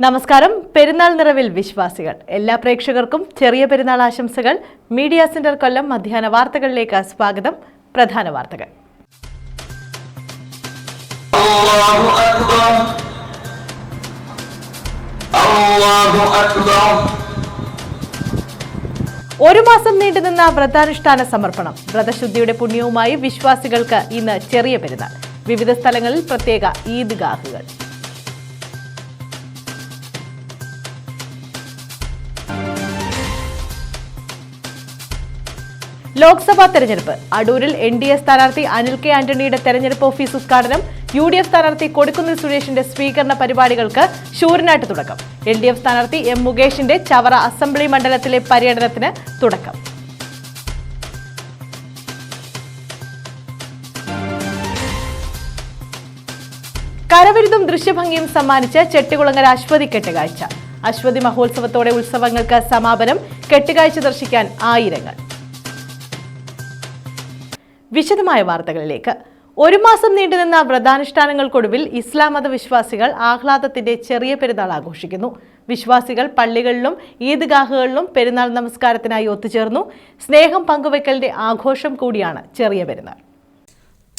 നമസ്കാരം. പെരുന്നാൾ നിറവിൽ വിശ്വാസികൾ. എല്ലാ പ്രേക്ഷകർക്കും ചെറിയ പെരുന്നാൾ ആശംസകൾ. മീഡിയ സെന്റർ കൊല്ലം മധ്യാഹ്ന വാർത്തകളിലേക്ക് സ്വാഗതം. പ്രധാന വാർത്തകൾ. ഒരു മാസം നീണ്ടുനിന്ന വ്രതാനുഷ്ഠാന സമർപ്പണം. വ്രതശുദ്ധിയുടെ പുണ്യവുമായി വിശ്വാസികൾക്ക് ഇന്ന് ചെറിയ പെരുന്നാൾ. വിവിധ സ്ഥലങ്ങളിൽ പ്രത്യേക ഈദ്ഗാഹുകൾ. ലോക്സഭാ തെരഞ്ഞെടുപ്പ്. അടൂരിൽ NDA സ്ഥാനാർത്ഥി അനിൽ കെ ആന്റണിയുടെ തെരഞ്ഞെടുപ്പ് ഓഫീസ് ഉദ്ഘാടനം. UDF സ്ഥാനാർത്ഥി കൊടിക്കുന്നിൽ സുരേഷിന്റെ സ്വീകരണ പരിപാടികൾക്ക് ശൂരനാട്ട് തുടക്കം. LDF സ്ഥാനാർത്ഥി M മുകേഷിന്റെ ചവറ അസംബ്ലി മണ്ഡലത്തിലെ പര്യടനത്തിന് തുടക്കം. കരവിരുതും ദൃശ്യഭംഗിയും സമ്മാനിച്ച് ചെട്ടികുളങ്ങര അശ്വതി കെട്ടുകാഴ്ച. അശ്വതി മഹോത്സവത്തോടെ ഉത്സവങ്ങൾക്ക് സമാപനം. കെട്ടുകാഴ്ച ദർശിക്കാൻ ആയിരങ്ങൾ. വിശദമായ വാർത്തകളിലേക്ക്. ഒരു മാസം നീണ്ടുനിന്ന വ്രതാനുഷ്ഠാനങ്ങൾക്കൊടുവിൽ ഇസ്ലാം മത വിശ്വാസികൾ ആഹ്ലാദത്തിന്റെ ചെറിയ പെരുന്നാൾ ആഘോഷിക്കുന്നു. വിശ്വാസികൾ പള്ളികളിലും ഈദ്ഗാഹുകളിലും പെരുന്നാൾ നമസ്കാരത്തിനായി ഒത്തുചേർന്നു. സ്നേഹം പങ്കുവയ്ക്കലിന്റെ ആഘോഷം കൂടിയാണ് ചെറിയ പെരുന്നാൾ.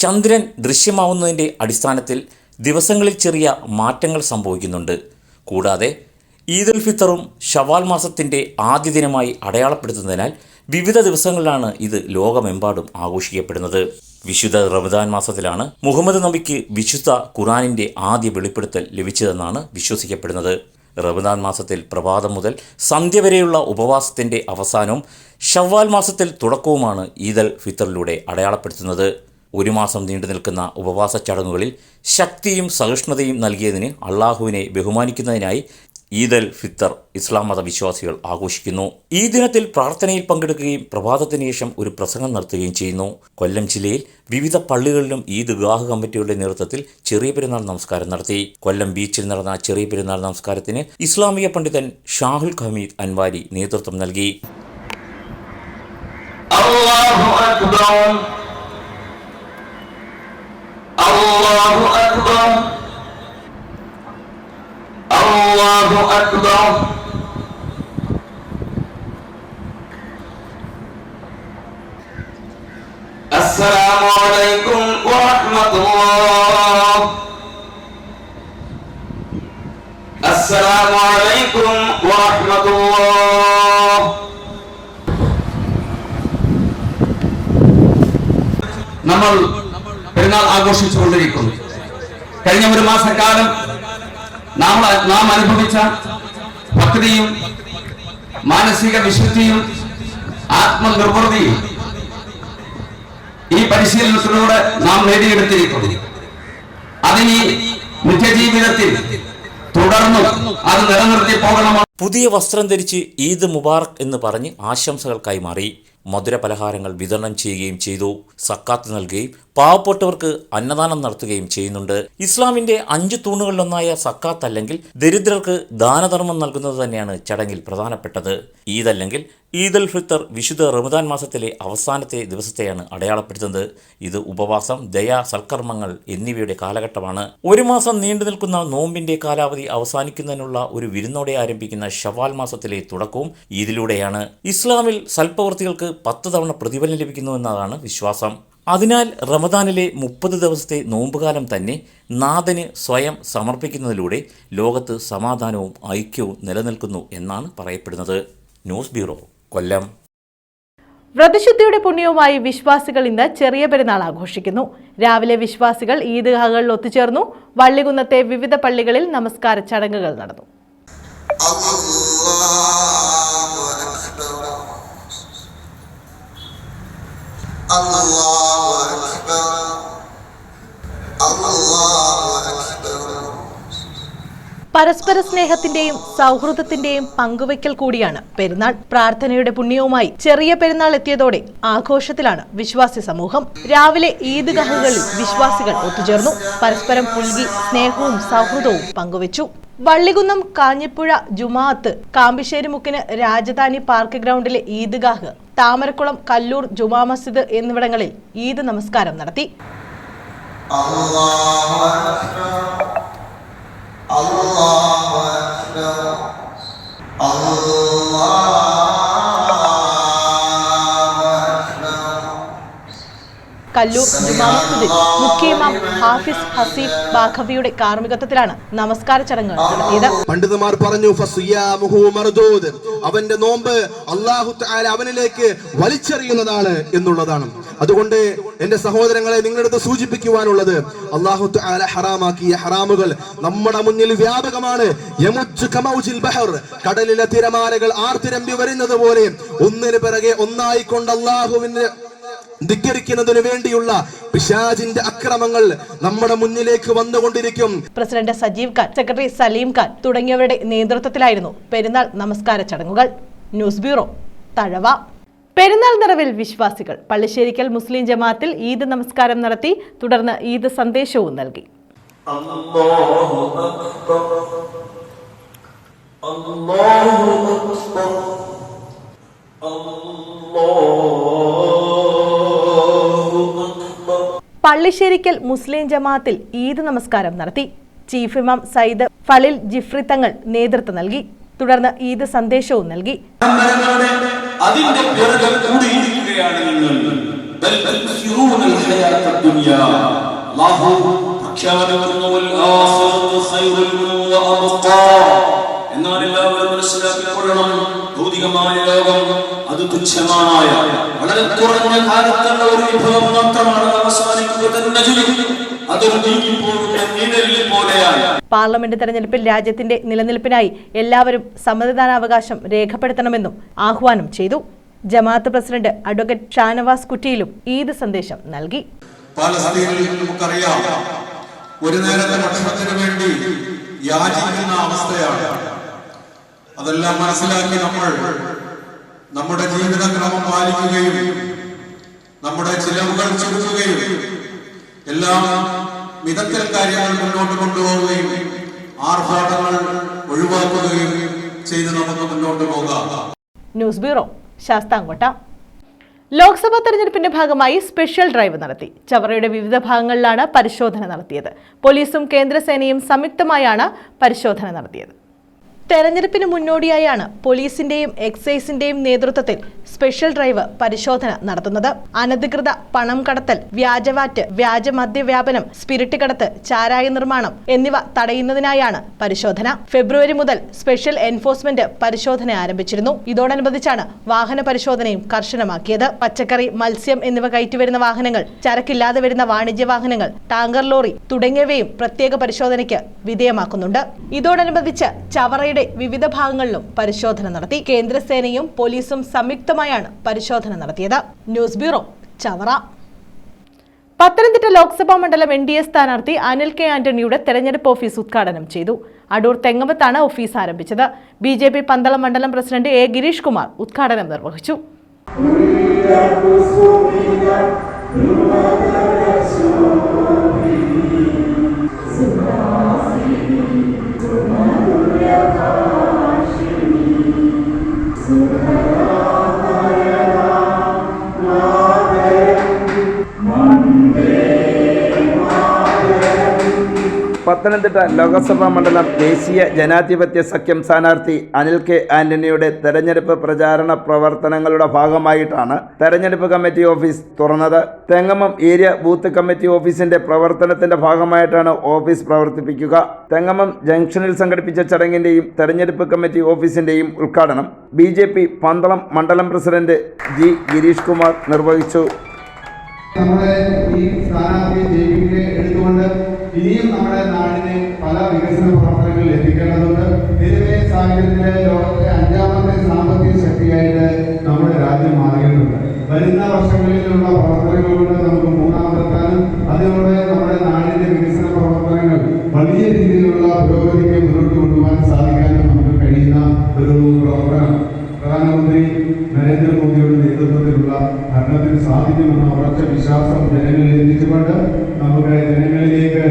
ചന്ദ്രൻ ദൃശ്യമാവുന്നതിന്റെ അടിസ്ഥാനത്തിൽ ദിവസങ്ങളിൽ ചെറിയ മാറ്റങ്ങൾ സംഭവിക്കുന്നുണ്ട്. കൂടാതെ ഈദുൽ ഫിത്തറും ഷവാൽ മാസത്തിന്റെ ആദ്യ ദിനമായി അടയാളപ്പെടുത്തുന്നതിനാൽ വിവിധ ദിവസങ്ങളിലാണ് ഇത് ലോകമെമ്പാടും ആഘോഷിക്കപ്പെടുന്നത്. വിശുദ്ധ റമദാൻ മാസത്തിലാണ് മുഹമ്മദ് നബിക്ക് വിശുദ്ധ ഖുർആനിന്റെ ആദ്യ വെളിപ്പെടുത്തൽ ലഭിച്ചതെന്നാണ് വിശ്വസിക്കപ്പെടുന്നത്. റമദാൻ മാസത്തിൽ പ്രഭാതം മുതൽ സന്ധ്യ വരെയുള്ള ഉപവാസത്തിന്റെ അവസാനവും ഷവ്വാൽ മാസത്തിൽ തുടക്കവുമാണ് ഈദുൽ ഫിത്തറിലൂടെ അടയാളപ്പെടുത്തുന്നത്. ഒരു മാസം നീണ്ടു നിൽക്കുന്ന ഉപവാസ ചടങ്ങുകളിൽ ശക്തിയും സഹിഷ്ണുതയും നൽകിയതിന് അള്ളാഹുവിനെ ബഹുമാനിക്കുന്നതിനായി ഈദുൽ ഫിത്തർ ഇസ്ലാം മത വിശ്വാസികൾ ആഘോഷിക്കുന്നു. ഈ ദിനത്തിൽ പ്രാർത്ഥനയിൽ പങ്കെടുക്കുകയും പ്രഭാതത്തിന് ശേഷം ഒരു പ്രസംഗം നടത്തുകയും ചെയ്യുന്നു. കൊല്ലം ജില്ലയിൽ വിവിധ പള്ളികളിലും ഈദ്ഗാഹ് കമ്മിറ്റിയുടെ നേതൃത്വത്തിൽ ചെറിയ പെരുന്നാൾ നമസ്കാരം നടത്തി. കൊല്ലം ബീച്ചിൽ നടന്ന ചെറിയ പെരുന്നാൾ നമസ്കാരത്തിന് ഇസ്ലാമിക പണ്ഡിതൻ ഷാഹുൽ ഹമീദ് അൻവാരി നേതൃത്വം നൽകി. Allahu Akbar. Assalamu alaikum wa rahmatullah. Assalamu alaikum wa rahmatullah. നമ്മൾ പെരുന്നാൾ ആഘോഷിച്ചുകൊണ്ടിരിക്കുന്നു. കഴിഞ്ഞ ഒരു മാസക്കാലം നാം അനുഭവിച്ച ഭക്തിയും മാനസിക വിശുദ്ധിയും ആത്മനിർവൃതിയും ഈ പരിശീലനത്തിലൂടെ നാം നേടിയെടുത്തിരിക്കുന്നു. അതിനി നിത്യജീവിതത്തിൽ തുടർന്നും അത് നിലനിർത്തി പോകണം. പുതിയ വസ്ത്രം ധരിച്ച് ഈദ് മുബാറക് എന്ന് പറഞ്ഞ് ആശംസകൾ കൈമാറി. മധുര പലഹാരങ്ങൾ വിതരണം ചെയ്യുകയും ചെയ്തു. സക്കാത്ത് നൽകുകയും പാവപ്പെട്ടവർക്ക് അന്നദാനം നടത്തുകയും ചെയ്യുന്നുണ്ട്. ഇസ്ലാമിന്റെ 5 തൂണുകളിലൊന്നായ സക്കാത്ത് അല്ലെങ്കിൽ ദരിദ്രർക്ക് ദാനധർമ്മം നൽകുന്നത് തന്നെയാണ് ചടങ്ങിൽ പ്രധാനപ്പെട്ടത്. ഈദ് അല്ലെങ്കിൽ ഈദുൽ ഫിത്തർ വിശുദ്ധ റമദാൻ മാസത്തിലെ അവസാനത്തെ ദിവസത്തെയാണ് അടയാളപ്പെടുത്തുന്നത്. ഇത് ഉപവാസം, ദയ, സൽക്കർമ്മങ്ങൾ എന്നിവയുടെ കാലഘട്ടമാണ്. ഒരു മാസം നീണ്ടു നിൽക്കുന്ന നോമ്പിന്റെ കാലാവധി അവസാനിക്കുന്നതിനുള്ള ഒരു വിരുന്നോടെ ആരംഭിക്കുന്ന ഷവാൽ മാസത്തിലെ തുടക്കവും ഈദിലൂടെയാണ്. ഇസ്ലാമിൽ സൽപ്രവൃത്തികൾക്ക് 10 തവണ പ്രതിഫലം ലഭിക്കുന്നുവെന്നതാണ് വിശ്വാസം. അതിനാൽ റമദാനിലെ 30 ദിവസത്തെ നോമ്പുകാലം തന്നെ നാഥന് സ്വയം സമർപ്പിക്കുന്നതിലൂടെ ലോകത്ത് സമാധാനവും ഐക്യവും നിലനിൽക്കുന്നു എന്നാണ് പറയപ്പെടുന്നത്. ന്യൂസ് ബ്യൂറോ, കൊല്ലം. വ്രതശുദ്ധിയുടെ പുണ്യവുമായി വിശ്വാസികൾ ഇന്ന് ചെറിയ പെരുന്നാൾ ആഘോഷിക്കുന്നു. രാവിലെ വിശ്വാസികൾ ഈദ്ഗാഹുകളിൽ ഒത്തുചേർന്നു. വള്ളികുന്നത്തെ വിവിധ പള്ളികളിൽ നമസ്കാര ചടങ്ങുകൾ നടന്നു. പരസ്പര സ്നേഹത്തിന്റെയും സൗഹൃദത്തിന്റെയും പങ്കുവയ്ക്കൽ കൂടിയാണ് പെരുന്നാൾ. പ്രാർത്ഥനയുടെ പുണ്യവുമായി ചെറിയ പെരുന്നാൾ എത്തിയതോടെ ആഘോഷത്തിലാണ് വിശ്വാസി സമൂഹം. രാവിലെ ഈദ്ഗാഹുകളിൽ വിശ്വാസികൾ ഒത്തുചേർന്നു. പരസ്പരം പുൽകി സ്നേഹവും സൗഹൃദവും പങ്കുവച്ചു. വള്ളികുന്നം കാഞ്ഞിപ്പുഴ ജുമാഅത്ത്, കാമ്പിശ്ശേരി മുക്കിന് രാജധാനി പാർക്ക് ഗ്രൗണ്ടിലെ ഈദ്ഗാഹ്, താമരക്കുളം കല്ലൂർ ജുമാ മസ്ജിദ് എന്നിവിടങ്ങളിൽ ഈദ് നമസ്കാരം നടത്തി. അല്ലാഹു അക്ബർ. കല്ലൂർ ജുമാ മസ്ജിദിൽ മുഖ്യ ഇമാം ഹാഫിസ് ഹസീഫ് ബാഖവിയുടെ കാർമ്മികത്വത്തിലാണ് നമസ്കാര ചടങ്ങുകൾ നടത്തിയത്. പണ്ഡിതന്മാർ പറഞ്ഞു അവന്റെ നോമ്പ് അല്ലാഹു തആല അവനിലേക്ക് വലിച്ചെറിയുന്നതാണ് എന്നുള്ളതാണ്. അതുകൊണ്ട് എന്റെ സഹോദരങ്ങളെ, നിങ്ങളുടെ സൂചിപ്പിക്കുവാനുള്ളത്, അല്ലാഹു തആല ഹറാമാക്കിയ ഹറാമുകൾ നമ്മുടെ മുന്നിൽ വ്യാപകമാണ്. കടലിലെ തിരമാലകൾ ആർത്തിരമ്പി വരുന്നത് പോലെ ഒന്നിനു പിറകെ ഒന്നായിക്കൊണ്ട് അല്ലാഹുവിനെ ധിക്കരിക്കുന്നതിനു വേണ്ടിയുള്ള പിശാചിന്റെ അക്രമങ്ങൾ നമ്മുടെ മുന്നിലേക്ക് വന്നുകൊണ്ടിരിക്കും. പ്രസിഡന്റ് സജീവ് ഖാൻ, സെക്രട്ടറി സലീം ഖാൻ തുടങ്ങിയവരുടെ നേതൃത്വത്തിലായിരുന്നു പെരുന്നാൾ നമസ്കാര ചടങ്ങുകൾ. News bureau, Thazhava. പെരുന്നാൾ നിറവിൽ വിശ്വാസികൾ പള്ളിശ്ശേരിക്കൽ മുസ്ലിം ജമാഅത്തിൽ ഈദ് നമസ്കാരം നടത്തി. തുടർന്ന് ഈദ് സന്ദേശവും നൽകി. പള്ളിശ്ശേരിക്കൽ മുസ്ലിം ജമാഅത്തിൽ ഈദ് നമസ്കാരം നടത്തി. ചീഫ് ഇമാം സയ്യിദ് ഫലിൽ ജിഫ്രി തങ്ങൾ നേതൃത്വം നൽകി. തുടർന്ന് ഈദ് സന്ദേശവും നൽകി. അതിന്റെ പിറകെ കൂടിയിരിക്കുകയാണ് നിങ്ങൾ. എന്നാൽ എല്ലാവരും മനസ്സിലാക്കിക്കൊള്ളണം, ഭൗതികമായ ലോകം അത് തുച്ഛമായ വളരെ കുറഞ്ഞ കാലത്തുള്ള ഒരു വിഭവം മാത്രമാണ്. അവസാനിക്കുക തന്നെ ചെയ്യും. അതൊരു പോലെയാണ്. പാർലമെന്റ് തെരഞ്ഞെടുപ്പിൽ രാജ്യത്തിന്റെ നിലനിൽപ്പിനായി എല്ലാവരും സമ്മതിദാനാവകാശം രേഖപ്പെടുത്തണമെന്നും ആഹ്വാനം ചെയ്തു. ജമാഅത്ത് പ്രസിഡന്റ് അഡ്വക്കേറ്റ് ഷാനവാസ് കുറ്റിയിലും ഈദ് സന്ദേശം നൽകി. പാലസ്തീനിൽ നമുക്കറിയാം, ഒരു നേരത്തെ ഭക്ഷണത്തിന് വേണ്ടി യാചിക്കുന്ന അവസ്ഥയാണ്. അതെല്ലാം മനസ്സിലാക്കി നമ്മൾ നമ്മുടെ ജീവിതക്രമം പാലിക്കുകയും നമ്മുടെ ചിലവുകൾ ചുരുക്കുകയും എല്ലാം മിതത്തിൽ കാര്യങ്ങൾ മുന്നോട്ട് കൊണ്ടുപോവുകയും ആർഭാടങ്ങൾ ഒഴിവാക്കുകയും ചെയ്ത് നമുക്ക് മുന്നോട്ട് പോകാം. News bureau, Sasthamkotta. ലോക്സഭാ തെരഞ്ഞെടുപ്പിന്റെ ഭാഗമായി സ്പെഷ്യൽ ഡ്രൈവ് നടത്തി. ചവറയുടെ വിവിധ ഭാഗങ്ങളിലാണ് പരിശോധന നടത്തിയത്. പോലീസും കേന്ദ്രസേനയും സംയുക്തമായാണ് പരിശോധന നടത്തിയത്. തെരഞ്ഞെടുപ്പിന് മുന്നോടിയായാണ് പോലീസിന്റെയും എക്സൈസിന്റെയും നേതൃത്വത്തിൽ സ്പെഷ്യൽ ഡ്രൈവ് പരിശോധന നടത്തുന്നത്. അനധികൃത പണം കടത്തൽ, വ്യാജവാറ്റ്, വ്യാജ മദ്യവ്യാപനം, സ്പിരിറ്റ് കടത്ത്, ചാരായ നിർമ്മാണം എന്നിവ തടയുന്നതിനായാണ് പരിശോധന. ഫെബ്രുവരി മുതൽ സ്പെഷ്യൽ എൻഫോഴ്സ്മെന്റ് പരിശോധന ആരംഭിച്ചിരുന്നു. ഇതോടനുബന്ധിച്ചാണ് വാഹന പരിശോധനയും കർശനമാക്കിയത്. പച്ചക്കറി, മത്സ്യം എന്നിവ കയറ്റിവരുന്ന വാഹനങ്ങൾ, ചരക്കില്ലാതെ വരുന്ന വാണിജ്യ വാഹനങ്ങൾ, ടാങ്കർ ലോറി തുടങ്ങിയവയും പ്രത്യേക പരിശോധനയ്ക്ക് വിധേയമാക്കുന്നുണ്ട്. ഇതോടനുബന്ധിച്ച് ചവറയുടെ വിവിധ ഭാഗങ്ങളിലും പരിശോധന നടത്തി. കേന്ദ്രസേനയും പോലീസും സംയുക്തമായാണ് പരിശോധന നടത്തിയത്. News bureau, Chavara. പത്തനംതിട്ട ലോക്സഭാ മണ്ഡലം NDA സ്ഥാനാർത്ഥി അനിൽ കെ ആന്റണിയുടെ തെരഞ്ഞെടുപ്പ് ഓഫീസ് ഉദ്ഘാടനം ചെയ്തു. അടൂർ തെങ്ങമത്താണ് ഓഫീസ് ആരംഭിച്ചത്. BJP പന്തളം മണ്ഡലം പ്രസിഡന്റ് A ഗിരീഷ് കുമാർ ഉദ്ഘാടനം നിർവഹിച്ചു. പത്തനംതിട്ട ലോക്സഭാ മണ്ഡലം ദേശീയ ജനാധിപത്യ സഖ്യം സ്ഥാനാർത്ഥി അനിൽ കെ ആന്റണിയുടെ തെരഞ്ഞെടുപ്പ് പ്രചാരണ പ്രവർത്തനങ്ങളുടെ ഭാഗമായിട്ടാണ് തെരഞ്ഞെടുപ്പ് കമ്മിറ്റി ഓഫീസ് തുറന്നത്. തെങ്ങമം ഏരിയ ബൂത്ത് കമ്മിറ്റി ഓഫീസിന്റെ പ്രവർത്തനത്തിന്റെ ഭാഗമായിട്ടാണ് ഓഫീസ് പ്രവർത്തിപ്പിക്കുക. തെങ്ങമം ജംഗ്ഷനിൽ സംഘടിപ്പിച്ച ചടങ്ങിന്റെയും തെരഞ്ഞെടുപ്പ് കമ്മിറ്റി ഓഫീസിന്റെയും ഉദ്ഘാടനം BJP പന്തളം മണ്ഡലം പ്രസിഡന്റ് G ഗിരീഷ് കുമാർ നിർവഹിച്ചു. നമ്മുടെ ഈ സ്ഥാനാർത്ഥിയെ ജയിപ്പിക്കുക എടുത്തുകൊണ്ട് ഇനിയും നമ്മുടെ നാടിനെ പല വികസന പ്രവർത്തനങ്ങളിൽ എത്തിക്കേണ്ടതുണ്ട്. നിലവിലെ സാഹചര്യത്തിലെ ലോകത്തെ 5ാമത്തെ സാമ്പത്തിക ശക്തിയായിട്ട് നമ്മുടെ രാജ്യം മാറിയിട്ടുണ്ട്. വരുന്ന വർഷങ്ങളിലുള്ള പ്രവർത്തനങ്ങൾ കൊണ്ട് നമുക്ക് 3ാമതെത്താനും അതിലൂടെ നമ്മുടെ നാടിന്റെ വികസന പ്രവർത്തനങ്ങൾ വലിയ രീതിയിലുള്ള പുരോഗതിക്ക് മുന്നോട്ട് കൊണ്ടുപോകാൻ സാധിക്കാനും നമുക്ക് കഴിയുന്ന ഒരു പ്രവർത്തനം പ്രധാനമന്ത്രി നരേന്ദ്രമോദിയുടെ നേതൃത്വത്തിലുള്ള ഭരണത്തിന് സാധിക്കുമെന്ന ഉറച്ച വിശ്വാസം ജനങ്ങളിൽ എത്തിച്ചുകൊണ്ട് നമുക്ക് ജനങ്ങളിലേക്ക്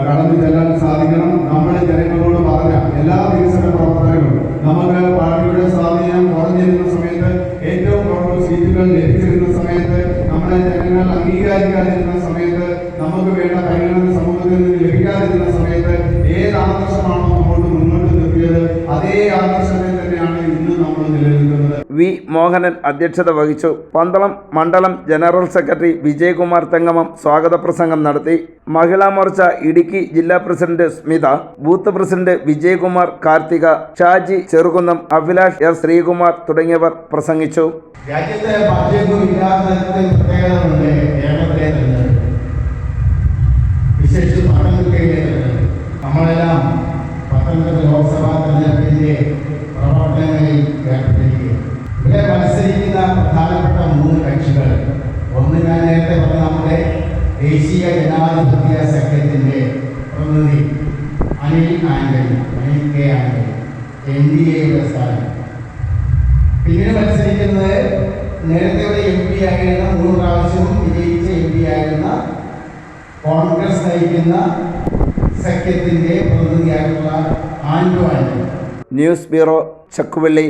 കടന്നു ചെല്ലാൻ സാധിക്കണം. നമ്മൾ ജനങ്ങളോട് പറഞ്ഞ എല്ലാ വികസന പ്രവർത്തനങ്ങളും നമുക്ക് പാർട്ടിയുടെ സ്വാധീനം കുറഞ്ഞിരുന്ന സമയത്ത്, ഏറ്റവും കുറവ് സീറ്റുകൾ ലഭിച്ചിരുന്ന സമയത്ത്, നമ്മുടെ ജനങ്ങൾ അംഗീകരിക്കാതിരുന്ന സമയത്ത്, നമുക്ക് വേണ്ട പരിഗണന സമൂഹത്തിൽ നിന്ന് ലഭിക്കാതിരുന്ന സമയത്ത് ഏത് ആദർശമാണോ മുന്നോട്ട് നിർത്തിയത് അതേ ആദർശത്തെ തന്നെയാണ് ഇന്ന് നമ്മൾ നിലനിൽക്കുന്നത്. വി മോഹനൻ അധ്യക്ഷത വഹിച്ചു. പന്തളം മണ്ഡലം ജനറൽ സെക്രട്ടറി വിജയകുമാർ തെങ്ങമം സ്വാഗത പ്രസംഗം നടത്തി. മഹിളാ മോർച്ച ഇടുക്കി ജില്ലാ president Smitha, booth president Vijayakumar Karthika, Shaji Cherukunnam, Abhilash S Sreekumar തുടങ്ങിയവർ പ്രസംഗിച്ചു. രാജ്യത്തെ പാർട്ടിയൊന്നും ഇല്ലാത്ത പ്രത്യേകതകളുണ്ട്. കേരളത്തിലെ തെരഞ്ഞെടുപ്പ്, വിശേഷിച്ച് പത്തനംതിട്ടയിലെ തെരഞ്ഞെടുപ്പ്, നമ്മളെല്ലാം പത്തനംതിട്ട ലോക്സഭാ തെരഞ്ഞെടുപ്പിന്റെ പ്രവർത്തനങ്ങളിൽ ഏർപ്പെട്ടിരിക്കുകയാണ്. ഇവിടെ മത്സരിക്കുന്ന പ്രധാനപ്പെട്ട 3 കക്ഷികൾ, ഒന്ന് ഞാൻ നേരത്തെ പറഞ്ഞ നമ്മുടെ ദേശീയ ജനാധിപത്യ സഖ്യത്തിന്റെ പ്രതിനിധി അനിൽ കെ ആന്റണി, NDAയുടെ സ്ഥാനം. പിന്നീട് മത്സരിക്കുന്നത് നേരത്തെ MP ആയിരുന്ന 3 പ്രാവശ്യവും വിജയിച്ച MP ആയിരുന്ന കോൺഗ്രസ് നയിക്കുന്ന സഖ്യത്തിന്റെ പ്രതിനിധിയായിട്ടുള്ള ആന്റണി. News bureau, Chakkuvally.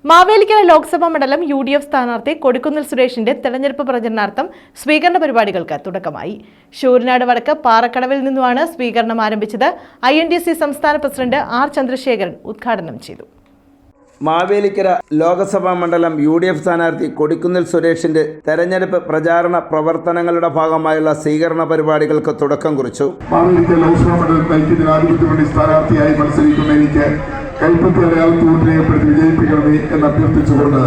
മാവേലിക്കര ലോക്സഭാ മണ്ഡലം UDF സ്ഥാനാർത്ഥി കൊടിക്കുന്നിൽ സുരേഷിന്റെ തെരഞ്ഞെടുപ്പ് പ്രചരണാർത്ഥം സ്വീകരണ പരിപാടികൾക്ക് തുടക്കമായി. ശൂരനാട് വടക്ക് പാറക്കടവിൽ നിന്നുമാണ് സ്വീകരണം ആരംഭിച്ചത്. INDC സംസ്ഥാന പ്രസിഡന്റ് R ചന്ദ്രശേഖരൻ ഉദ്ഘാടനം ചെയ്തു. മാവേലിക്കര ലോക്സഭാ മണ്ഡലം UDF സ്ഥാനാർത്ഥി കൊടിക്കുന്നിൽ സുരേഷിന്റെ തെരഞ്ഞെടുപ്പ് പ്രചാരണ പ്രവർത്തനങ്ങളുടെ ഭാഗമായുള്ള സ്വീകരണ പരിപാടികൾക്ക് തുടക്കം കുറിച്ചു. മാവേലിക്കര ലോക്സഭാ മണ്ഡലത്തിൽ ജനാധിപത്യ വേണ്ടി സ്ഥാനാർത്ഥിയായി മത്സരിക്കുന്ന എനിക്ക് കൈപ്പത്തി അടയാളത്തോട് രേഖപ്പെടുത്തി വിജയിപ്പിക്കണമേ എന്ന് അഭ്യർത്ഥിച്ചുകൊണ്ട്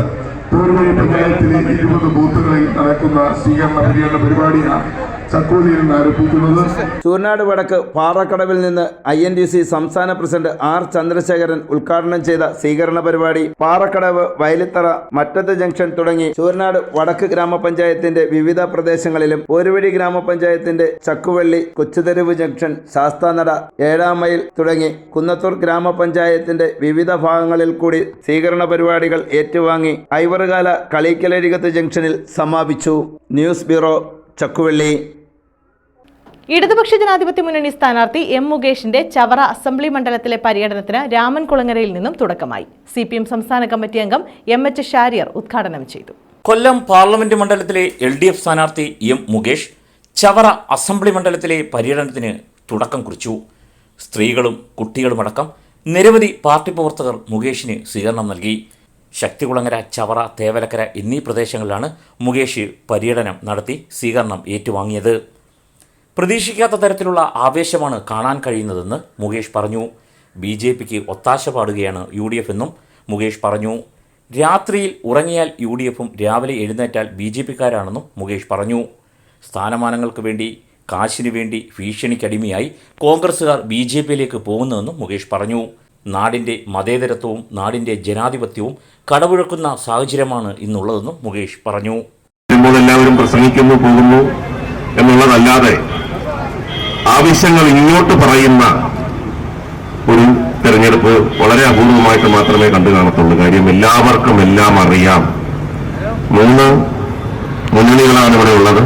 തോർവഴി പഞ്ചായത്തിലെ 20 ബൂത്തുകളിൽ നടക്കുന്ന സ്വീകരണ പര്യടന പരിപാടിയാണ് ചക്കോലിയിൽ നിന്ന് ആരംഭിക്കുന്നത്. ചൂർനാട് വടക്ക് പാറക്കടവിൽ നിന്ന് INDC സംസ്ഥാന പ്രസിഡന്റ് R ചന്ദ്രശേഖരൻ ഉദ്ഘാടനം ചെയ്ത സ്വീകരണ പരിപാടി പാറക്കടവ്, വയലിത്തറ, മറ്റത്ത് ജംഗ്ഷൻ തുടങ്ങി ചൂർനാട് വടക്ക് ഗ്രാമപഞ്ചായത്തിന്റെ വിവിധ പ്രദേശങ്ങളിലും ഒരുവഴി ഗ്രാമപഞ്ചായത്തിന്റെ ചക്കുവള്ളി, കൊച്ചുതെരുവ് ജംഗ്ഷൻ, ശാസ്താനട, 7-ാം മൈൽ തുടങ്ങി കുന്നത്തൂർ ഗ്രാമപഞ്ചായത്തിന്റെ വിവിധ ഭാഗങ്ങളിൽ കൂടി സ്വീകരണ പരിപാടികൾ ഏറ്റുവാങ്ങി ഐവറുകാല കളിക്കലരികത്ത് ജംഗ്ഷനിൽ സമാപിച്ചു. News bureau, Chakkuvalli. ഇടതുപക്ഷ ജനാധിപത്യ മുന്നണി സ്ഥാനാർത്ഥി M മുകേഷിന്റെ ചവറ അസംബ്ലി മണ്ഡലത്തിലെ പര്യടനത്തിന് രാമൻകുളങ്ങരയിൽ നിന്നും തുടക്കമായി. CPM സംസ്ഥാന കമ്മിറ്റി അംഗം MH ഷാരിയർ ഉദ്ഘാടനം ചെയ്തു. കൊല്ലം പാർലമെന്റ് മണ്ഡലത്തിലെ LDF സ്ഥാനാർത്ഥി M മുകേഷ് ചവറ അസംബ്ലി മണ്ഡലത്തിലെ പര്യടനത്തിന് തുടക്കം കുറിച്ചു. സ്ത്രീകളും കുട്ടികളുമടക്കം നിരവധി പാർട്ടി പ്രവർത്തകർ മുകേഷിന് സ്വീകരണം നൽകി. ശക്തികുളങ്ങര, ചവറ, തേവലക്കര എന്നീ പ്രദേശങ്ങളിലാണ് മുകേഷ് പര്യടനം നടത്തി സ്വീകരണം ഏറ്റുവാങ്ങിയത്. പ്രതീക്ഷിക്കാത്ത തരത്തിലുള്ള ആവേശമാണ് കാണാൻ കഴിയുന്നതെന്ന് മുകേഷ് പറഞ്ഞു. BJPക്ക് ഒത്താശ പാടുകയാണ് UDF എന്നും മുകേഷ് പറഞ്ഞു. രാത്രിയിൽ ഉറങ്ങിയാൽ UDFും രാവിലെ എഴുന്നേറ്റാൽ BJPക്കാരാണെന്നും മുകേഷ് പറഞ്ഞു. സ്ഥാനമാനങ്ങൾക്ക് വേണ്ടി, കാശിനു വേണ്ടി ഭീഷണിക്കടിമയായി കോൺഗ്രസുകാർ BJPയിലേക്ക് പോകുന്നുവെന്നും മുകേഷ് പറഞ്ഞു. നാടിൻ്റെ മതേതരത്വവും നാടിൻ്റെ ജനാധിപത്യവും കടപുഴക്കുന്ന സാഹചര്യമാണ് ഇന്നുള്ളതെന്നും മുകേഷ് പറഞ്ഞു. എല്ലാവരും പ്രസംഗിക്കുന്നു, പോകുന്നു എന്നുള്ളതല്ലാതെ ആവശ്യങ്ങൾ ഇങ്ങോട്ട് പറയുന്ന ഒരു തെരഞ്ഞെടുപ്പ് വളരെ അപൂർവമായിട്ട് മാത്രമേ കണ്ടു കാണത്തുള്ളൂ. കാര്യം എല്ലാവർക്കും എല്ലാം അറിയാം. 3 മുന്നണികളാണ് ഇവിടെ ഉള്ളത്.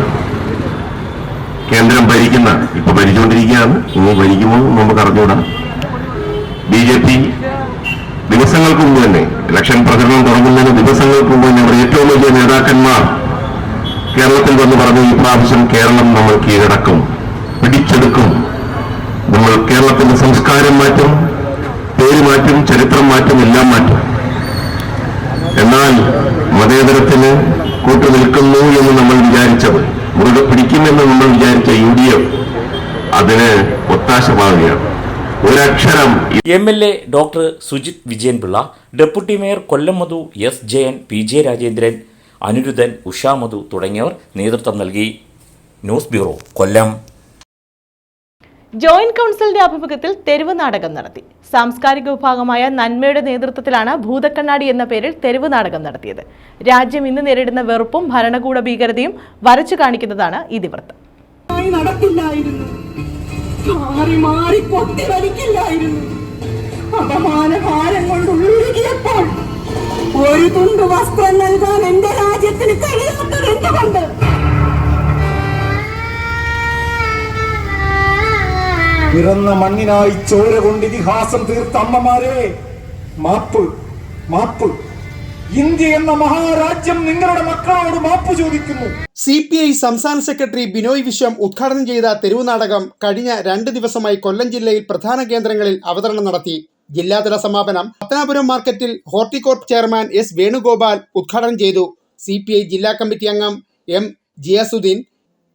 കേന്ദ്രം ഭരിക്കുന്ന, ഇപ്പൊ ഭരിച്ചുകൊണ്ടിരിക്കുകയാണ്, ഇനി ഭരിക്കുമോ നമുക്ക് അറിഞ്ഞൂടാ. BJP ദിവസങ്ങൾക്ക് മുമ്പ് തന്നെ, ഇലക്ഷൻ പ്രചരണം തുടങ്ങുന്നതിന് ദിവസങ്ങൾക്ക് മുമ്പ് തന്നെ ഇവിടെ ഏറ്റവും വലിയ നേതാക്കന്മാർ കേരളത്തിൽ വന്ന് പറഞ്ഞു, ഈ പ്രാവശ്യം കേരളം നമ്മൾ കീഴടക്കും, പിടിച്ചെടുക്കും, നമ്മൾ കേരളത്തിന്റെ സംസ്കാരം മാറ്റും, പേര് മാറ്റും, ചരിത്രം മാറ്റും, എല്ലാം മാറ്റും. എന്നാൽ മതേതരത്തിന് കൂട്ടുനിൽക്കുന്നു എന്ന് നമ്മൾ വിചാരിച്ചത്, മുറുകെ പിടിക്കുമെന്ന് നമ്മൾ വിചാരിച്ച UDF അതിന് ഒത്താശ പാടുകയാണ്. ഒരക്ഷരം. MLA doctor Sujith Vijayanpillai, deputy mayor Kollam Madhu, S Jayan, PJ Rajendran, Aniruddhan, Usha Madhu തുടങ്ങിയവർ നേതൃത്വം നൽകി. ന്യൂസ് ബ്യൂറോ, കൊല്ലം. ജോയിന്റ് കൗൺസിലിന്റെ ആഭിമുഖ്യത്തിൽ തെരുവ് നാടകം നടത്തി. സാംസ്കാരിക വിഭാഗമായ നന്മയുടെ നേതൃത്വത്തിലാണ് ഭൂതക്കണ്ണാടി എന്ന പേരിൽ തെരുവ് നാടകം നടത്തിയത്. രാജ്യം ഇന്ന് നേരിടുന്ന വെറുപ്പും ഭരണകൂട ഭീകരതയും വരച്ചു കാണിക്കുന്നതാണ് ഇതിവൃത്തം. മാറി മാറി പൊട്ടി വലിക്കില്ലായിരുന്നു. അപമാനഭാരം കൊണ്ട് ഉള്ളിരിക്കിയപ്പോൾ ഒരു തുണ്ട് വസ്ത്രം നൽകാൻ എന്റെ രാജ്യത്തിന് കഴിയാത്തത് എന്തുകൊണ്ട്? പിറന്ന മണ്ണിനായി ചോര കൊണ്ട് ഇതിഹാസം തീർത്ത അമ്മമാരെ, മാപ്പ്, മാപ്പ്. ഇന്ത്യ എന്ന മഹാരാജ്യം നിങ്ങളുടെ മക്കളോട് മാപ്പ് ചോദിക്കുന്നു. CPI സംസ്ഥാന സെക്രട്ടറി ബിനോയ് വിശ്വം ഉദ്ഘാടനം ചെയ്ത തെരുവ് നാടകം കഴിഞ്ഞ 2 ദിവസമായി കൊല്ലം ജില്ലയിൽ പ്രധാന കേന്ദ്രങ്ങളിൽ അവതരണം നടത്തി. ജില്ലാതല സമാപനം പത്തനാപുരം മാർക്കറ്റിൽ ഹോർട്ടികോർപ്പ് ചെയർമാൻ എസ് വേണുഗോപാൽ ഉദ്ഘാടനം ചെയ്തു. CPI ജില്ലാ കമ്മിറ്റി അംഗം M ജിയാസുദ്ദീൻ,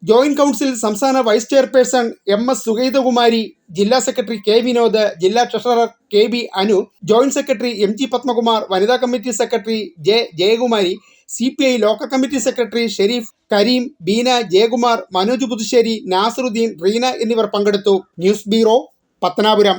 ജോയിന്റ് കൗൺസിൽ സംസ്ഥാന വൈസ് ചെയർപേഴ്സൺ MS സുഗൈതകുമാരി, ജില്ലാ സെക്രട്ടറി K വിനോദ്, ജില്ലാ treasurer KB Anu, joint secretary MG Padmakumar, വനിതാ committee secretary J Jayakumari, CPI local committee secretary Shareef, Kareem, Beena, Jayakumar, Manoj Puthussery, Nasaruddeen, Reena എന്നിവർ പങ്കെടുത്തു. News bureau, Pathanapuram.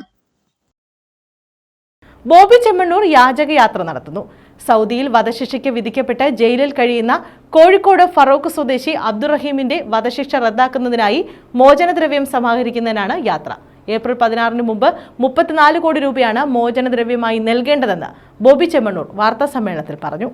ബോബി ചെമ്മണ്ണൂർ യാചകയാത്ര നടത്തുന്നു. സൗദിയിൽ വധശിക്ഷയ്ക്ക് വിധിക്കപ്പെട്ട് ജയിലിൽ കഴിയുന്ന കോഴിക്കോട് ഫറോക്ക് സ്വദേശി അബ്ദുറഹീമിന്റെ വധശിക്ഷ റദ്ദാക്കുന്നതിനായി മോചനദ്രവ്യം സമാഹരിക്കുന്നതിനാണ് യാത്ര. ഏപ്രിൽ 16 മുമ്പ് 34 കോടി രൂപയാണ് മോചനദ്രവ്യമായി നൽകേണ്ടതെന്ന് ബോബി ചെമ്മണ്ണൂർ വാർത്താസമ്മേളനത്തിൽ പറഞ്ഞു.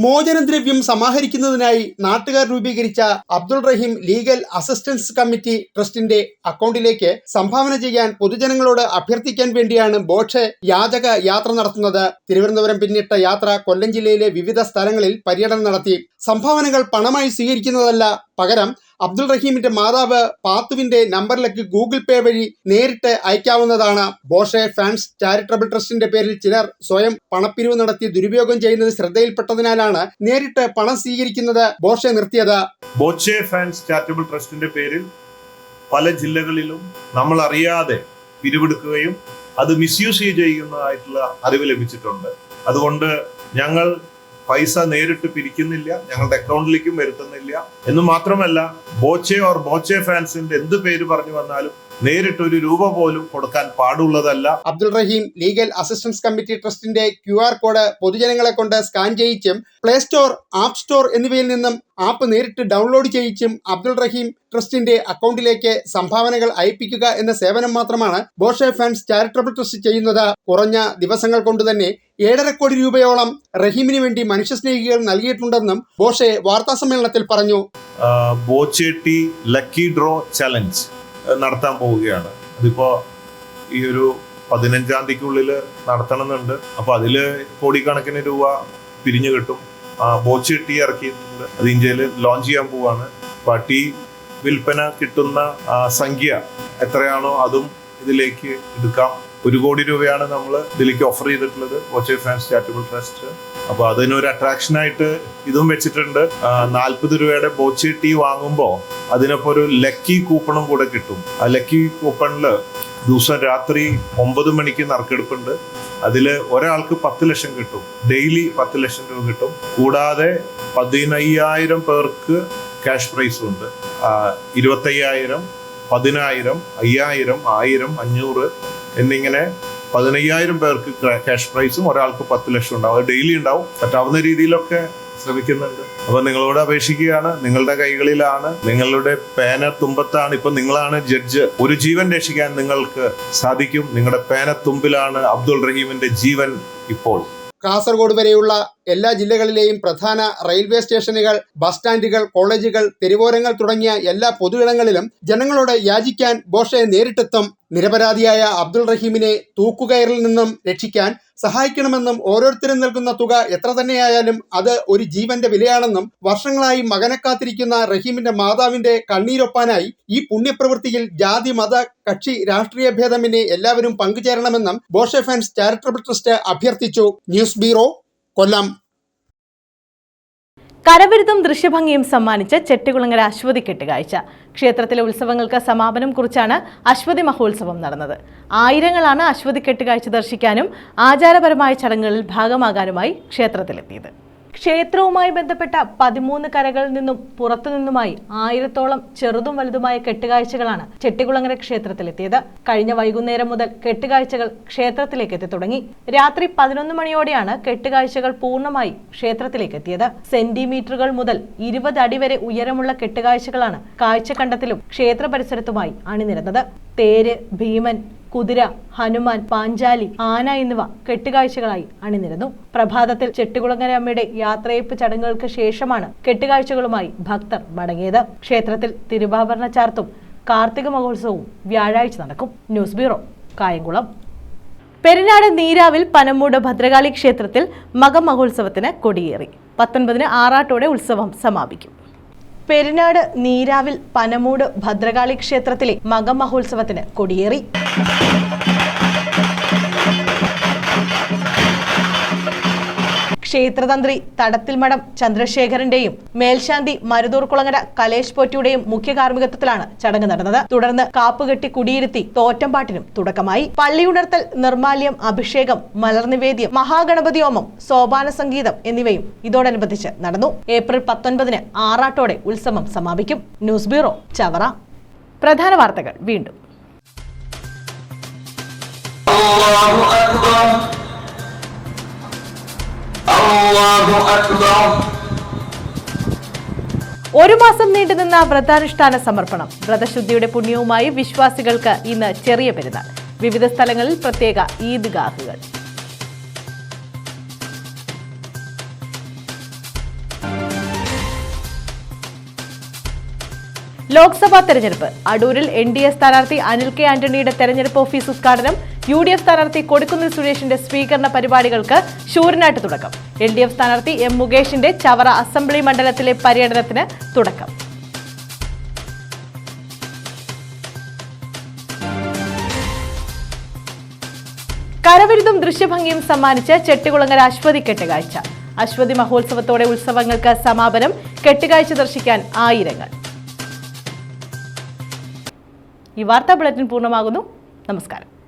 മോചനദ്രവ്യം സമാഹരിക്കുന്നതിനായി നാട്ടുകാർ രൂപീകരിച്ച Abdul Raheem legal assistance committee ട്രസ്റ്റിന്റെ അക്കൗണ്ടിലേക്ക് സംഭാവന ചെയ്യാൻ പൊതുജനങ്ങളോട് അഭ്യർത്ഥിക്കാൻ വേണ്ടിയാണ് ബോഷെ യാചക യാത്ര നടത്തുന്നത്. തിരുവനന്തപുരം പിന്നിട്ട യാത്ര കൊല്ലം ജില്ലയിലെ വിവിധ സ്ഥലങ്ങളിൽ പര്യടനം നടത്തി. സംഭാവനകൾ പണമായി സ്വീകരിക്കുന്നതല്ല, പകരം അബ്ദുൾ റഹീമിന്റെ മാതാവ് പാത്തുവിന്റെ നമ്പറിലേക്ക് ഗൂഗിൾ പേ വഴി നേരിട്ട് അയക്കാവുന്നതാണ്. ബോഷെ ഫാൻസ് ചാരിറ്റബിൾ ട്രസ്റ്റിന്റെ പേരിൽ ചിലർ സ്വയം പണപ്പിരിവ് നടത്തി ദുരുപയോഗം ചെയ്യുന്നത് ശ്രദ്ധയിൽപ്പെട്ടതിനാലാണ് നേരിട്ട് പണം സ്വീകരിക്കുന്നത് ബോഷെ നിർത്തിയത്. ബോഷെ ഫാൻസ് ചാരിറ്റബിൾ ട്രസ്റ്റിന്റെ പേരിൽ പല ജില്ലകളിലും നമ്മൾ അറിയാതെ പിരിവെടുക്കുകയും അത് മിസ്യൂസ് ചെയ്യുന്നതായിട്ടുള്ള അറിവ് ലഭിച്ചിട്ടുണ്ട്. അതുകൊണ്ട് ഞങ്ങൾ പൈസ നേരിട്ട് പിരിക്കുന്നില്ല, ഞങ്ങളുടെ അക്കൗണ്ടിലേക്കും വരുത്തുന്നില്ല എന്ന് മാത്രമല്ല, ബോച്ചെ ഫാൻസിന്റെ എന്ത് പേര് പറഞ്ഞു വന്നാലും നേരിട്ട് ഒരു രൂപ പോലും കൊടുക്കാൻ പാടുള്ളതല്ല. Abdul Raheem legal assistance committee ട്രസ്റ്റിന്റെ QR കോഡ് പൊതുജനങ്ങളെ കൊണ്ട് സ്കാൻ ചെയ്യിച്ചും പ്ലേ സ്റ്റോർ, ആപ്പ് സ്റ്റോർ എന്നിവയിൽ നിന്നും ആപ്പ് നേരിട്ട് ഡൗൺലോഡ് ചെയ്യിച്ചും അബ്ദുൾ റഹീം ട്രസ്റ്റിന്റെ അക്കൗണ്ടിലേക്ക് സംഭാവനകൾ അയപ്പിക്കുക എന്ന സേവനം മാത്രമാണ് ബോഷെ ഫാൻസ് ചാരിറ്റബിൾ ട്രസ്റ്റ് ചെയ്യുന്നത്. കുറഞ്ഞ ദിവസങ്ങൾ കൊണ്ട് തന്നെ 7.5 കോടി രൂപയോളം റഹീമിന് വേണ്ടി മനുഷ്യസ്നേഹികൾ നൽകിയിട്ടുണ്ടെന്നും ബോഷെ വാർത്താസമ്മേളനത്തിൽ പറഞ്ഞു. ബോച്ചേട്ടി ലക്കി ഡ്രോ ചലഞ്ച് നടത്താൻ പോവുകയാണ്. അതിപ്പോ ഈ ഒരു 15-ാം തീയതിക്കുള്ളിൽ നടത്തണമെന്നുണ്ട്. അപ്പൊ അതില് കോടിക്കണക്കിന് രൂപ പിരിഞ്ഞു കിട്ടും. ബോച്ച് ടീ ഇറക്കിയിട്ടുണ്ട്, അത് ഇന്ത്യയിൽ ലോഞ്ച് ചെയ്യാൻ പോവാണ്. അപ്പൊ ടീ വിൽപ്പന കിട്ടുന്ന സംഖ്യ എത്രയാണോ അതും ഇതിലേക്ക് എടുക്കാം. 1 കോടി രൂപയാണ് നമ്മൾ ഇതിലേക്ക് ഓഫർ ചെയ്തിട്ടുള്ളത്, ബോച്ചെ ഫാൻസ് ചാരിറ്റബിൾ ട്രസ്റ്റ്. അപ്പൊ അതിനൊരു അട്രാക്ഷനായിട്ട് ഇതും വെച്ചിട്ടുണ്ട്. 40 രൂപയുടെ ബോച്ചെ ടീ വാങ്ങുമ്പോൾ അതിനൊപ്പം ഒരു ലക്കി കൂപ്പണും കൂടെ കിട്ടും. ആ ലക്കി കൂപ്പണില് ദിവസം രാത്രി 9 മണിക്ക് നറുക്കെടുപ്പുണ്ട്. അതിൽ ഒരാൾക്ക് 10 ലക്ഷം കിട്ടും, ഡെയിലി 10 ലക്ഷം രൂപ കിട്ടും. കൂടാതെ 15,000 പേർക്ക് ക്യാഷ് പ്രൈസും ഉണ്ട്. 25,000, 10,000, 5,000, 1,000, 500 എന്നിങ്ങനെ 15,000 പേർക്ക് ക്യാഷ് പ്രൈസും ഒരാൾക്ക് 10 ലക്ഷം ഉണ്ടാവും. അത് ഡെയിലി ഉണ്ടാവും. പറ്റാവുന്ന രീതിയിലൊക്കെ ശ്രമിക്കുന്നുണ്ട്. അപ്പൊ നിങ്ങളോട് അപേക്ഷിക്കുകയാണ്, നിങ്ങളുടെ കൈകളിലാണ്, നിങ്ങളുടെ പേന തുമ്പത്താണ്. ഇപ്പൊ നിങ്ങളാണ് ജഡ്ജ്. ഒരു ജീവൻ രക്ഷിക്കാൻ നിങ്ങൾക്ക് സാധിക്കും. നിങ്ങളുടെ പേന തുമ്പിലാണ് അബ്ദുൾ റഹീമിന്റെ ജീവൻ ഇപ്പോൾ. കാസർഗോഡ് വരെയുള്ള എല്ലാ ജില്ലകളിലെയും പ്രധാന റെയിൽവേ സ്റ്റേഷനുകൾ, ബസ് സ്റ്റാൻഡുകൾ, കോളേജുകൾ, തെരുവോരങ്ങൾ തുടങ്ങിയ എല്ലാ പൊതുയിടങ്ങളിലും ജനങ്ങളോട് യാചിക്കാൻ ബോഷെ നേരിട്ടെത്തും. നിരപരാധിയായ അബ്ദുൾ റഹീമിനെ തൂക്കുകയറിൽ നിന്നും രക്ഷിക്കാൻ സഹായിക്കണമെന്നും ഓരോരുത്തരും നൽകുന്ന തുക എത്ര തന്നെയായാലും അത് ഒരു ജീവന്റെ വിലയാണെന്നും വർഷങ്ങളായി മകനെ കാത്തിരിക്കുന്ന റഹീമിന്റെ മാതാവിന്റെ കണ്ണീരൊപ്പാനായി ഈ പുണ്യപ്രവൃത്തിയിൽ ജാതി, മത, കക്ഷി, രാഷ്ട്രീയ ഭേദമന്യേ എല്ലാവരും പങ്കുചേരണമെന്നും ബോഷെ ഫാൻസ് ചാരിറ്റബിൾ ട്രസ്റ്റ് അഭ്യർത്ഥിച്ചു. ന്യൂസ് ബ്യൂറോ, കൊല്ലം. കരവിരുതും ദൃശ്യഭംഗിയും സമ്മാനിച്ച് ചെട്ടികുളങ്ങര അശ്വതി കെട്ടുകാഴ്ച. ക്ഷേത്രത്തിലെ ഉത്സവങ്ങൾക്ക് സമാപനം കുറിച്ചാണ് അശ്വതി മഹോത്സവം നടന്നത്. ആയിരങ്ങളാണ് അശ്വതി കെട്ടുകാഴ്ച ദർശിക്കാനും ആചാരപരമായ ചടങ്ങുകളിൽ ഭാഗമാകാനുമായി ക്ഷേത്രത്തിലെത്തിയത്. ക്ഷേത്രവുമായി ബന്ധപ്പെട്ട 13 കരകളിൽ നിന്നും പുറത്തുനിന്നുമായി 1000-ഓളം ചെറുതും വലുതുമായ കെട്ടുകാഴ്ചകളാണ് ചെട്ടികുളങ്ങര ക്ഷേത്രത്തിലെത്തിയത്. കഴിഞ്ഞ വൈകുന്നേരം മുതൽ കെട്ടുകാഴ്ചകൾ ക്ഷേത്രത്തിലേക്ക് എത്തി തുടങ്ങി. രാത്രി 11 മണിയോടെയാണ് കെട്ടുകാഴ്ചകൾ പൂർണ്ണമായി ക്ഷേത്രത്തിലേക്ക് എത്തിയത്. സെന്റിമീറ്ററുകൾ മുതൽ 20 അടി വരെ ഉയരമുള്ള കെട്ടുകാഴ്ചകളാണ് കാഴ്ചക്കണ്ടത്തിലും ക്ഷേത്ര പരിസരത്തുമായി അണിനിരന്നത്. തേര്, ഭീമൻ, കുതിര, ഹനുമാൻ, പാഞ്ചാലി, ആന എന്നിവ കെട്ടുകാഴ്ചകളായി അണിനിരന്നു. പ്രഭാതത്തിൽ ചെട്ടികുളങ്ങര അമ്മയുടെ യാത്രയപ്പ് ചടങ്ങുകൾക്ക് ശേഷമാണ് കെട്ടുകാഴ്ചകളുമായി ഭക്തർ മടങ്ങിയത്. ക്ഷേത്രത്തിൽ തിരുവാഭരണ ചാർത്തും കാർത്തിക മഹോത്സവവും വ്യാഴാഴ്ച നടക്കും. News bureau, Kayamkulam. പെരിനാട് നീരാവിൽ പനമൂട് ഭദ്രകാളി ക്ഷേത്രത്തിൽ മകമഹോത്സവത്തിന് കൊടിയേറി. 19-ന് ആറാട്ടോടെ ഉത്സവം സമാപിക്കും. പെരിനാട് നീരാവിൽ പനമൂട് ഭദ്രകാളി ക്ഷേത്രത്തിലെ മകമഹോത്സവത്തിന് കൊടിയേറി. ക്ഷേത്രതന്ത്രി തടത്തിൽമഠം ചന്ദ്രശേഖരന്റെയും മേൽശാന്തി മരുതൂർകുളങ്ങര കലേഷ് പോറ്റിയുടെയും മുഖ്യ കാർമ്മികത്വത്തിലാണ് ചടങ്ങ് നടന്നത്. തുടർന്ന് കാപ്പുകെട്ടി കുടിയിരുത്തി തോറ്റംപാട്ടിനും തുടക്കമായി. പള്ളിയുണർത്തൽ, നിർമാല്യം, അഭിഷേകം, മലർനിവേദ്യം, മഹാഗണപതി ഹോമം, സോപാന സംഗീതം എന്നിവയും ഇതോടനുബന്ധിച്ച് നടന്നു. ഏപ്രിൽ 19 ആറാട്ടോടെ ഉത്സവം സമാപിക്കും. News bureau, Chavara. പ്രധാന വാർത്തകൾ വീണ്ടും. ഒരു മാസം നീണ്ടുനിന്ന വ്രതാനുഷ്ഠാന സമർപ്പണം. വ്രതശുദ്ധിയുടെ പുണ്യവുമായി വിശ്വാസികൾക്ക് ഇന്ന് ചെറിയ പെരുന്നാൾ. വിവിധ സ്ഥലങ്ങളിൽ പ്രത്യേക ഈദ്ഗാഹുകൾ. ലോക്സഭാ തെരഞ്ഞെടുപ്പ്. അടൂരിൽ NDA സ്ഥാനാർത്ഥി അനിൽ കെ ആന്റണിയുടെ തെരഞ്ഞെടുപ്പ് ഓഫീസ് ഉദ്ഘാടനം. UDF സ്ഥാനാർത്ഥി കൊടിക്കുന്നിൽ സുരേഷിന്റെ സ്വീകരണ പരിപാടികൾക്ക് ശൂരനാട്ട് തുടക്കം. LDF സ്ഥാനാർത്ഥി M മുകേഷിന്റെ ചവറ അസംബ്ലി മണ്ഡലത്തിലെ പര്യടനത്തിന് തുടക്കം. കരവിരുതും ദൃശ്യഭംഗിയും സമ്മാനിച്ച് ചെട്ടികുളങ്ങര അശ്വതി കെട്ടുകാഴ്ച. അശ്വതി മഹോത്സവത്തോടെ ഉത്സവങ്ങൾക്ക് സമാപനം. കെട്ടുകാഴ്ച ദർശിക്കാൻ ആയിരങ്ങൾ. ഈ വാർത്താ ബുള്ളറ്റിൻ പൂർണ്ണമാകുന്നു. നമസ്കാരം.